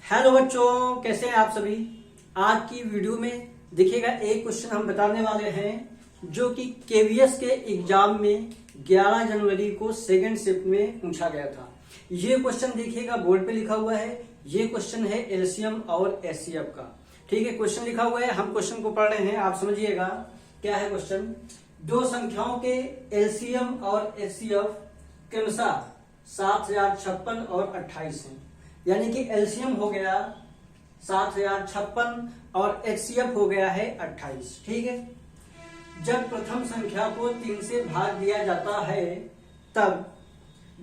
Hello बच्चों, कैसे हैं आप सभी। आज की वीडियो में देखिएगा एक क्वेश्चन हम बताने वाले हैं जो कि केवीएस के एग्जाम में 11 जनवरी को सेकंड शिफ्ट में पूछा गया था। ये क्वेश्चन देखिएगा बोर्ड पे लिखा हुआ है। ये क्वेश्चन है एलसीएम और एचसीएफ का। ठीक है, क्वेश्चन लिखा हुआ है, हम क्वेश्चन को पढ़ रहे हैं, आप समझिएगा क्या है क्वेश्चन। दो संख्याओं के एलसीएम और एचसीएफ क्रमशः 7056 और 28 हैं। यानी कि एलसीएम हो गया 7056 और एचसीएफ हो गया है 28। ठीक है, जब प्रथम संख्या को 3 से भाग दिया जाता है तब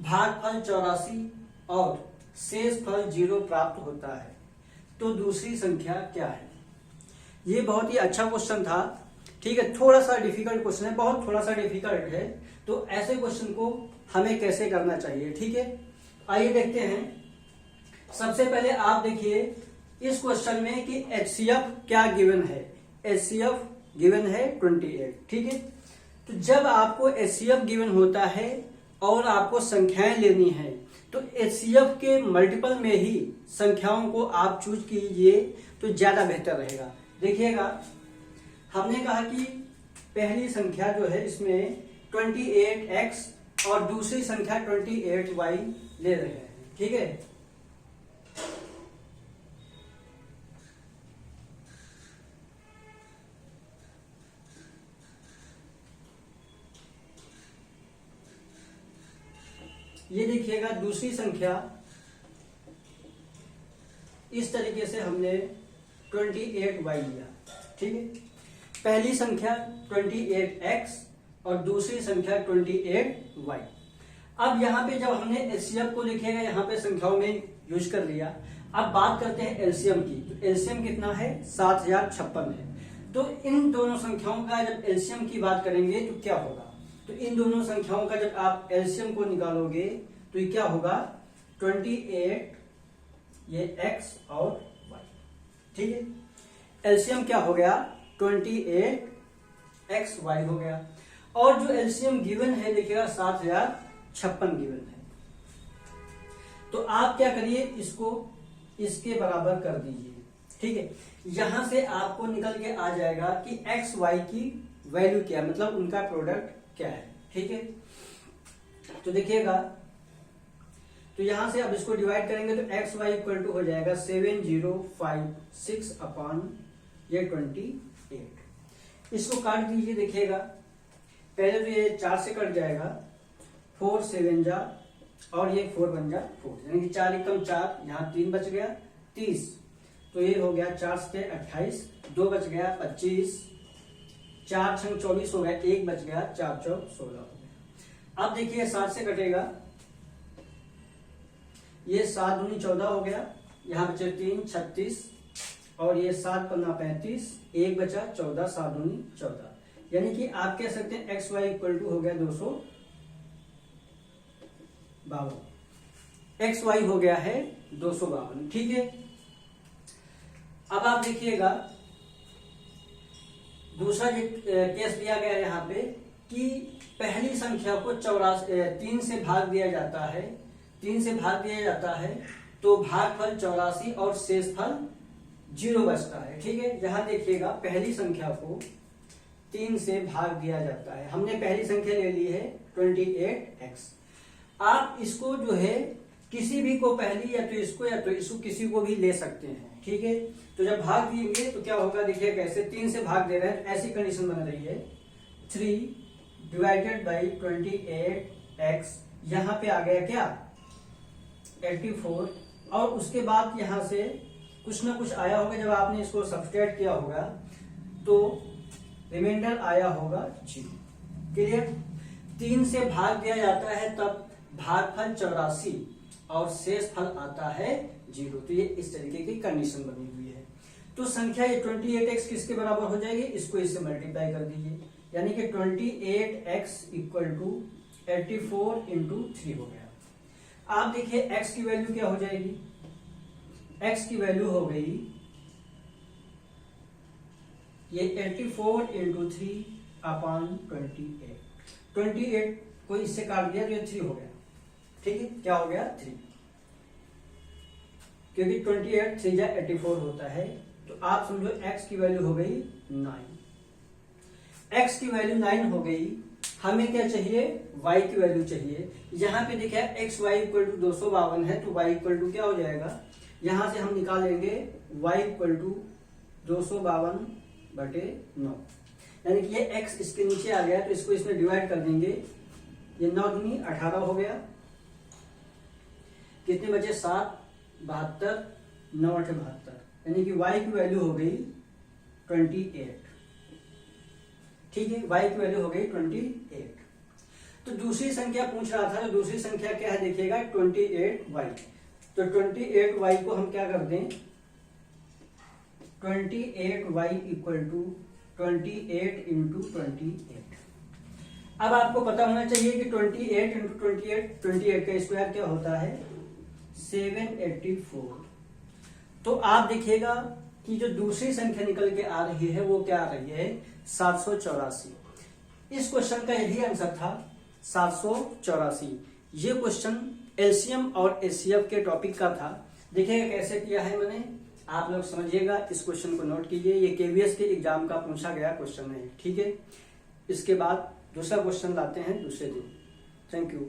भागफल 84 और शेष फल 0 प्राप्त होता है, तो दूसरी संख्या क्या है। ये बहुत ही अच्छा क्वेश्चन था। ठीक है, थोड़ा सा डिफिकल्ट क्वेश्चन है, बहुत थोड़ा सा डिफिकल्ट है। तो ऐसे क्वेश्चन को हमें कैसे करना चाहिए। ठीक है, आइए देखते हैं। सबसे पहले आप देखिए इस क्वेश्चन में कि एचसीएफ क्या गिवन है। एचसीएफ गिवन है 28। ठीक है, तो जब आपको एचसीएफ गिवन होता है और आपको संख्याएं लेनी है तो एचसीएफ के मल्टीपल में ही संख्याओं को आप चूज कीजिए तो ज्यादा बेहतर रहेगा। देखिएगा, हमने कहा कि पहली संख्या जो है इसमें 28x और दूसरी संख्या 28y ले रहे हैं। ठीक है, ये देखिएगा दूसरी संख्या इस तरीके से हमने 28y लिया। ठीक है, पहली संख्या 28x और दूसरी संख्या 28y। अब यहाँ पे जब हमने एचसीएफ को लिखेगा यहाँ पे संख्याओं में यूज कर लिया। अब बात करते हैं एलसीएम की। तो एलसीएम कितना है, 7056 है। तो इन दोनों संख्याओं का जब एलसीएम की बात करेंगे तो क्या होगा। तो इन दोनों संख्याओं का जब आप एलसीएम को निकालोगे तो ये क्या होगा, 28 ये x और y। ठीक है, एलसीएम क्या हो गया, 28xy हो गया। और जो एलसीएम गिवन है देखिएगा 7056 गिवन है। तो आप क्या करिए, इसको इसके बराबर कर दीजिए। ठीक है, यहां से आपको निकल के आ जाएगा कि एक्स वाई की वैल्यू क्या है, मतलब उनका प्रोडक्ट क्या है। ठीक है, तो देखिएगा, तो यहां से अब इसको डिवाइड करेंगे तो एक्स वाई इक्वल टू हो जाएगा 7056 अपॉन ये 28। इसको काट दीजिए। देखिएगा, पहले तो ये 4 से कट जाएगा, 4 7 जा और ये 4 बन जा 4, यानी कि 4 एकम 4, यहाँ 3 बच गया 30। तो ये हो गया 4 से 28, 2 बच गया 25, 4 छंग 24 हो गया, 1 बच गया, 4 चौक 16 हो गया। अब देखिए 7 से कटेगा, ये 7 दूनी 14 हो गया, यहाँ बचे 3 36 और ये 7 पन्ना 35, 1 बचा 14, 7 दूनी 14। यानी कि आप कह सकते हैं एक्स वाई इक्वल टू हो गया 252। एक्स वाई हो गया है 252। ठीक है, अब आप देखिएगा दूसरा केस दिया गया यहाँ पे कि पहली संख्या को 3 से भाग दिया जाता है, 3 से भाग दिया जाता है तो भागफल 84 और शेष फल 0 बचता है। ठीक है, यहां देखिएगा पहली संख्या को 3 से भाग दिया जाता है। हमने पहली संख्या ले ली है 28x। आप इसको जो है किसी भी को पहली या तो इसको किसी को भी ले सकते हैं। ठीक है, तो जब भाग दिएंगे तो क्या होगा, देखिए कैसे 3 से भाग दे रहे हैं, ऐसी कंडीशन बन रही है 3 डिवाइडेड बाई 28x। यहां पे आ गया क्या, 84। और उसके बाद यहां से कुछ ना कुछ आया होगा, जब आपने इसको सब्सट्रैक्ट किया होगा तो रिमाइंडर आया होगा 0। क्लियर, 3 से भाग दिया जाता है तब भागफल 84 और शेष फल आता है 0। तो ये इस तरीके की कंडीशन बनी हुई है। तो संख्या ये 28x किसके बराबर हो जाएगी, इसको इससे मल्टीप्लाई कर दीजिए, यानी कि 28x इक्वल टू 84 इंटू 3 हो गया। आप देखिए x की वैल्यू क्या हो जाएगी, x की वैल्यू हो गई ये 84 इंटू 3 अपॉन 28 को इससे काट दिया तो ये 3 हो गया। ठीक है, क्या हो गया 3। क्योंकि 28 3 जा 84 होता है। तो आप समझो x की वैल्यू हो गई 9। x की वैल्यू 9 हो गई। हमें क्या चाहिए, y की वैल्यू चाहिए। यहाँ पे देखिए एक्स वाई इक्वल टू 252 है, तो y इक्वल टू क्या हो जाएगा, यहां से हम निकालेंगे y इक्वल टू 252/9, यानी कि ये x इसके नीचे आ गया, तो इसको इसमें डिवाइड कर देंगे। ये 9 दूनी 18 हो गया, कितने बचे 7, 72, 9 8 72, यानी कि y की वैल्यू हो गई 28। ठीक है, y की वैल्यू हो गई 28। तो दूसरी संख्या पूछ रहा था, तो दूसरी संख्या क्या है देखिएगा 28y। तो 28y को हम क्या कर दें, 28y इक्वल टू 28 इंटू 28। अब आपको पता होना चाहिए कि 28 इंटू 28 का स्क्वायर क्या होता है 784। तो आप देखिएगा कि जो दूसरी संख्या निकल के आ रही है वो क्या आ रही है 784। इस क्वेश्चन का यही आंसर था 784। ये क्वेश्चन एलसीएम और एचसीएफ के टॉपिक का था। देखिएगा कैसे किया है मैंने, आप लोग समझिएगा, इस क्वेश्चन को नोट कीजिए। ये केवीएस के एग्जाम का पूछा गया क्वेश्चन है। ठीक है, इसके बाद दूसरा क्वेश्चन लाते हैं दूसरे दिन। Thank you.